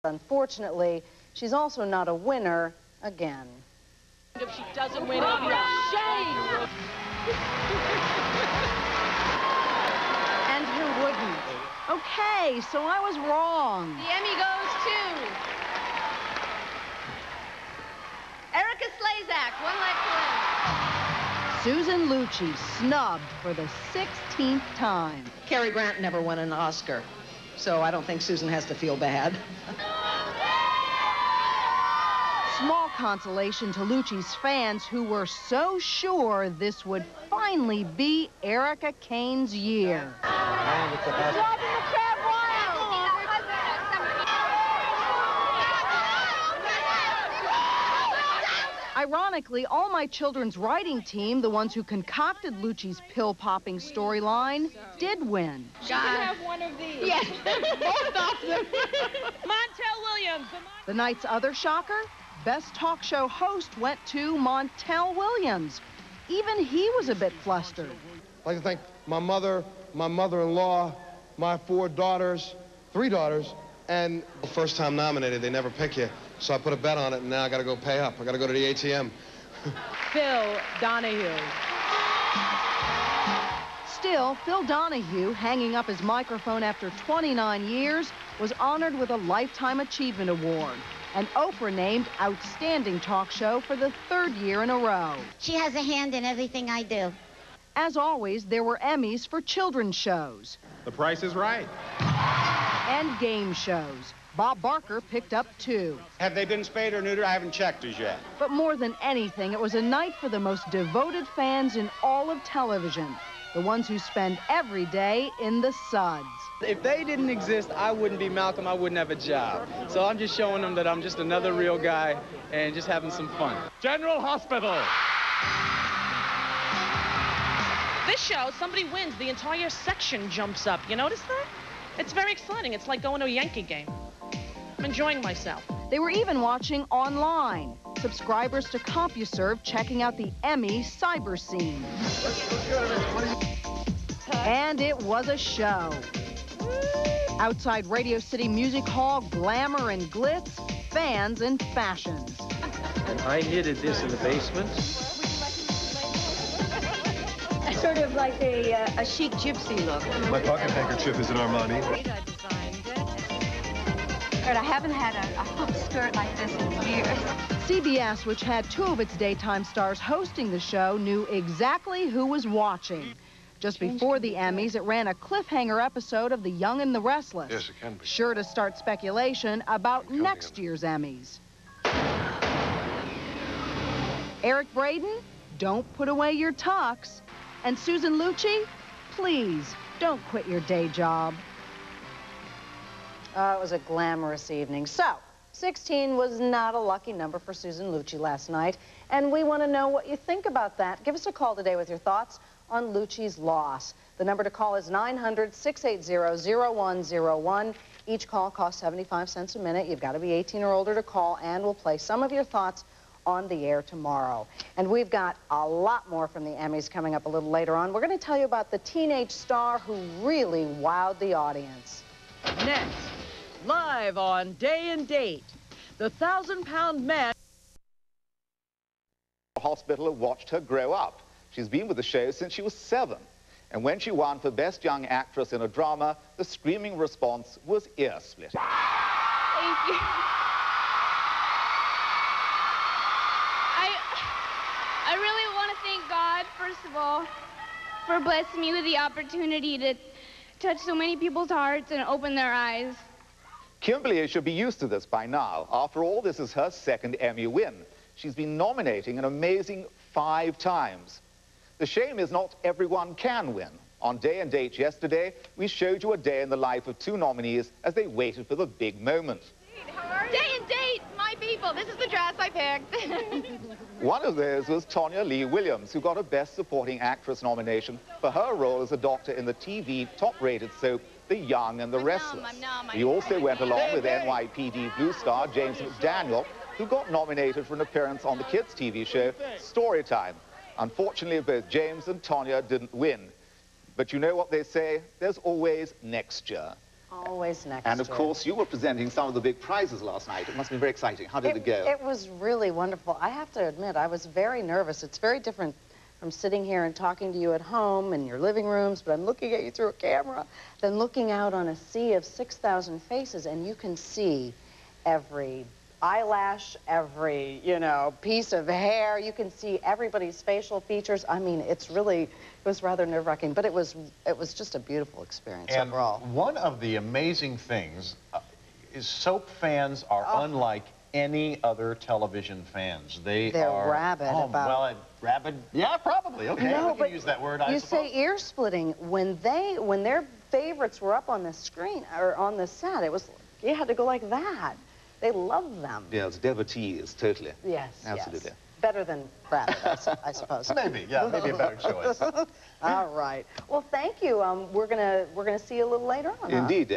Unfortunately, she's also not a winner again. If she doesn't win, it'll be a shame. And who wouldn't? Okay, so I was wrong. The Emmy goes to Erica Slezak, one left to win. Susan Lucci snubbed for the 16th time. Cary Grant never won an Oscar, so I don't think Susan has to feel bad. Small consolation to Lucci's fans who were so sure this would finally be Erica Kane's year. Ironically, all my children's writing team, the ones who concocted Lucci's pill-popping storyline, did win. She can have one of these. Yes, both of them. Montel Williams. The night's other shocker? Best talk show host went to Montel Williams. Even he was a bit flustered. I'd like to thank my mother, my mother-in-law, my 4 daughters, 3 daughters, and first time nominated, they never pick you. So I put a bet on it, and now I got to go pay up. I got to go to the ATM. Phil Donahue. Still, Phil Donahue, hanging up his microphone after 29 years, was honored with a Lifetime Achievement Award. And Oprah named Outstanding Talk Show for the 3rd year in a row. She has a hand in everything I do. As always, there were Emmys for children's shows. The Price is Right. And game shows. Bob Barker picked up 2. Have they been spayed or neutered? I haven't checked as yet. But more than anything, it was a night for the most devoted fans in all of television. The ones who spend every day in the suds. If they didn't exist, I wouldn't be Malcolm. I wouldn't have a job. So I'm just showing them that I'm just another real guy and just having some fun. General Hospital. This show, somebody wins, the entire section jumps up. You notice that? It's very exciting. It's like going to a Yankee game. I'm enjoying myself. They were even watching online. Subscribers to CompuServe checking out the Emmy cyber scene. And it was a show. Outside Radio City Music Hall, glamour and glitz, fans and fashions. And I knitted this in the basement. Sort of like a chic gypsy look. My pocket handkerchief is an Armani. I haven't had a hoop skirt like this in years. CBS, which had 2 of its daytime stars hosting the show, knew exactly who was watching. Just before the Emmys, it ran a cliffhanger episode of The Young and the Restless. Yes, it can be. Sure to start speculation about next year's Emmys. Eric Braeden, don't put away your tux. And Susan Lucci, please, don't quit your day job. It was a glamorous evening. So, 16 was not a lucky number for Susan Lucci last night, and we want to know what you think about that. Give us a call today with your thoughts on Lucci's loss. The number to call is 900-680-0101. Each call costs 75 cents a minute. You've got to be 18 or older to call, and we'll play some of your thoughts on the air tomorrow. And we've got a lot more from the Emmys coming up a little later on. We're going to tell you about the teenage star who really wowed the audience. Next, live on Day and Date, the 1,000-pound man. The hospital have watched her grow up. She's been with the show since she was 7. And when she won for Best Young Actress in a Drama, the screaming response was ear-splitting. Thank you. I really want to thank God, first of all, for blessing me with the opportunity to touch so many people's hearts and open their eyes. Kimberly should be used to this by now. After all, this is her 2nd Emmy win. She's been nominating an amazing 5 times. The shame is not everyone can win. On Day and Date yesterday, we showed you a day in the life of 2 nominees as they waited for the big moment. Day and Date, my people. This is the dress I picked. One of those was Tonya Lee Williams, who got a Best Supporting Actress nomination for her role as a doctor in the TV top-rated soap, The Young and the Restless. He also went along with NYPD Blue star James McDaniel, who got nominated for an appearance on the kids' TV show, Storytime. Unfortunately, both James and Tonya didn't win. But you know what they say, there's always next year. Always next And of year. course, you were presenting some of the big prizes last night. It must have been very exciting. How did it go? It was really wonderful. I have to admit, I was very nervous. It's very different from sitting here and talking to you at home in your living rooms, but I'm looking at you through a camera, than looking out on a sea of 6,000 faces, and you can see every eyelash, every, you know, piece of hair. You can see everybody's facial features. I mean, it was rather nerve-wracking, but it was just a beautiful experience and overall. One of the amazing things is soap fans are unlike any other television fans. They're rabid about... Well, rabid? Yeah, probably. Okay, no, we can use that word, I suppose. You say ear-splitting. When their favorites were up on the screen, or on the set, you had to go like that. They love them. Yes, devotees, totally. Yes, absolutely. Yes. Better than rabid, I suppose. Maybe, yeah, maybe a better choice. All right. Well, thank you. We're gonna see you a little later on. Indeed.